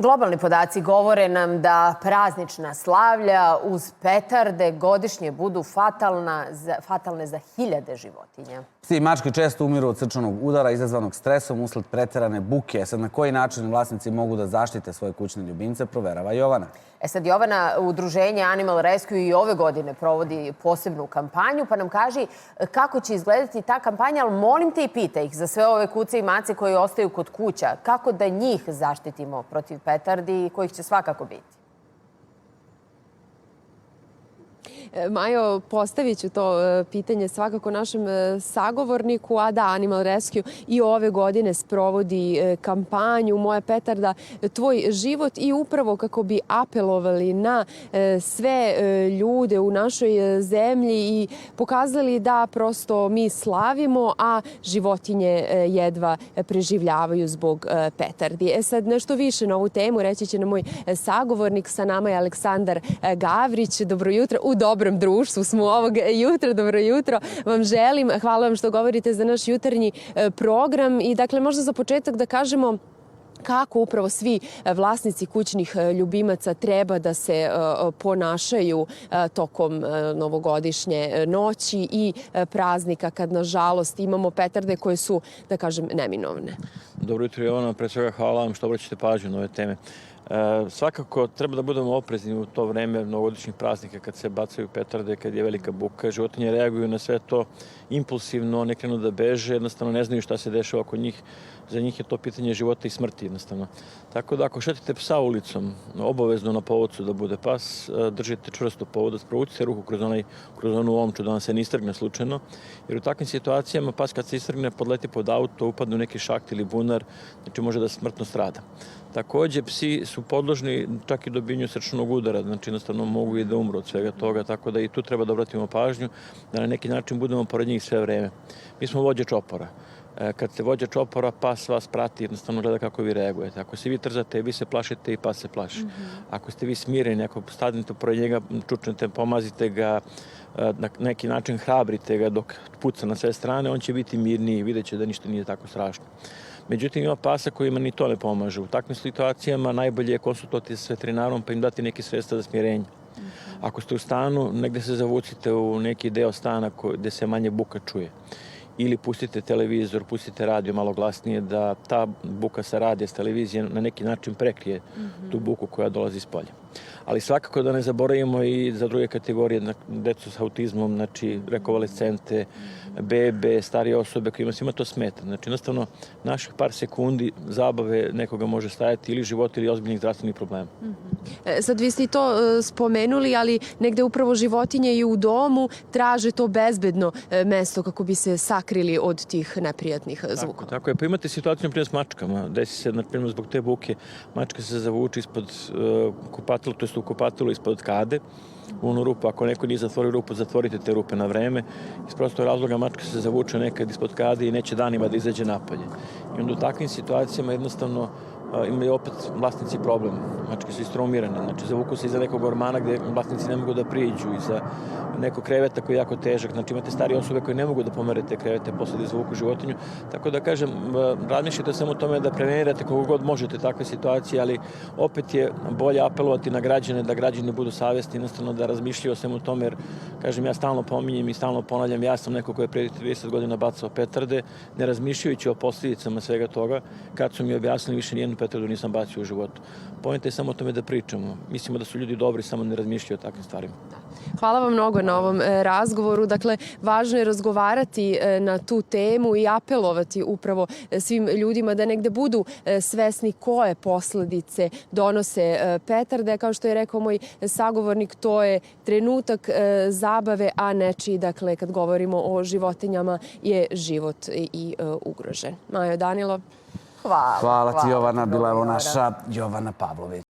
Globalni podaci govore nam da praznična slavlja uz petarde godišnje budu fatalne za hiljade životinja. Psi i mačke često umiru od srčanog udara izazvanog stresom usled preterane buke. Sad, na koji način vlasnici mogu da zaštite svoje kućne ljubimce, proverava Jovana. Sad, Jovana, udruženje Animal Rescue i ove godine provodi posebnu kampanju, pa nam kaži kako će izgledati ta kampanja, ali molim te i pitaj ih za sve ove kuce i mace koji ostaju kod kuća, kako da njih zaštitimo protiv petardi, kojih će svakako biti. Majo, postavit ću to pitanje svakako našem sagovorniku, a da, Animal Rescue i ove godine sprovodi kampanju Moja petarda, tvoj život i upravo kako bi apelovali na sve ljude u našoj zemlji i pokazali da prosto mi slavimo, a životinje jedva preživljavaju zbog petardi. Sad, nešto više na ovu temu reći će nam moj sagovornik. Sa nama je Aleksandar Gavrić. Dobro jutro. U dobrom društvu smo ovog jutra. Dobro jutro vam želim. Hvala vam što govorite za naš jutarnji program. I dakle, možda za početak da kažemo kako upravo svi vlasnici kućnih ljubimaca treba da se ponašaju tokom novogodišnje noći i praznika kad, nažalost, imamo petarde koje su, da kažem, neminovne. Dobro jutro, Jovana. Pre svega hvala vam što obraćate pažnju na ove teme. Svakako treba da budemo oprezni u to vreme novogodišnjih praznika kad se bacaju petarde, kad je velika buka. Životinje reaguju na sve to impulsivno, ne krenu da beže, jednostavno ne znaju šta se dešava oko njih. Za njih je to pitanje života i smrti jednostavno. Tako da ako šetite psa ulicom, obavezno na povodcu da bude pas, držite čvrsto povodac, provucite ruku kroz onu omču da vam se ne istrgne slučajno. Jer u takvim situacijama pas kad se istrgne podleti pod auto, upadne u neki šakt ili bunar, znači može da smrtno strada. Takođe, psi su podložni čak i dobijanju srčanog udara, znači jednostavno mogu i da umru od svega toga, tako da i tu treba da obratimo pažnju, da na neki način budemo pored njih sve vreme. Mi smo vođe čopora. Kad ste vođa čopora, pas vas prati, jednostavno gleda kako vi reagujete. Ako se vi trzate, vi se plašite i pas se plaši. Ako ste vi smireni, ako stanete pored njega, čučnete, pomazite ga, na neki način hrabrite ga dok puca na sve strane, on će biti mirniji i vidjet će da ništa nije tako strašno. Međutim, ima pasa kojima ni to ne pomaže. U takvim situacijama najbolje je konsultovati sa veterinarom pa im dati neke sredstva za smirenje. Ako ste u stanu, negde se zavucite u neki deo stana gde se manje buka čuje. Ili pustite televizor, pustite radio malo glasnije, da ta buka sa radija, s televizije na neki način prekrije tu buku koja dolazi iz polja. Ali svakako da ne zaboravimo i za druge kategorije, decu s autizmom, znači rekonvalescente, bebe, starije osobe kojima svima to smeta. Znači jednostavno naših par sekundi zabave nekoga može stajati ili život ili ozbiljnih zdravstvenih problema. Sad vi ste i to spomenuli, ali negde upravo životinje i u domu traže to bezbedno mesto kako bi se sakrili od tih neprijatnih zvukova. Tako je, pa imate situaciju na primjer s mačkama. Desi se, na primjer, zbog te buke, mačka se zavuče ispod kupatila, to je u kupatilu ispod kade, u onu rupu. Ako neko nije zatvorio rupu, zatvorite te rupe na vreme. Iz prostog razloga mačka se zavuče nekad ispod kade i neće danima da izađe napolje. I onda u takvim situacijama jednostavno imaju opet vlasnici problem. Mačke su istraumirane. Znači, zavuku se iza nekog ormana gde vlasnici ne mogu da priđu, iza nekog kreveta koji je jako težak. Znači, imate starije osobe koje ne mogu da pomere te krevete posle da izvuku životinju. Tako da, kažem, razmišljate samo o tome da prevenirate koliko god možete takve situacije, ali opet je bolje apelovati na građane, da građani budu savjesni, jednostavno da razmišljaju o svemu tome, jer, kažem, ja stalno pominjem i stalno ponavljam, ja sam neko ko je pre 30 godina bacao petarde, ne razmišljajući o posljedicama svega toga. Kad su mi objasnili, više nijednu petardu nisam bacio u životu. Poenta je samo o tome da pričamo. Mislimo da su ljudi dobri, samo ne razmišljaju o takvim stvarima. Hvala vam mnogo na ovom razgovoru. Dakle, važno je razgovarati na tu temu i apelovati upravo svim ljudima da negde budu svesni koje posledice donose petarde. Kao što je rekao moj sagovornik, to je trenutak zabave, a nečiji, dakle, kad govorimo o životinjama, je život i ugrožen. Majo, Danilo. Hvala ti, Jovana. Bila je ovo naša Jovana Pavlović.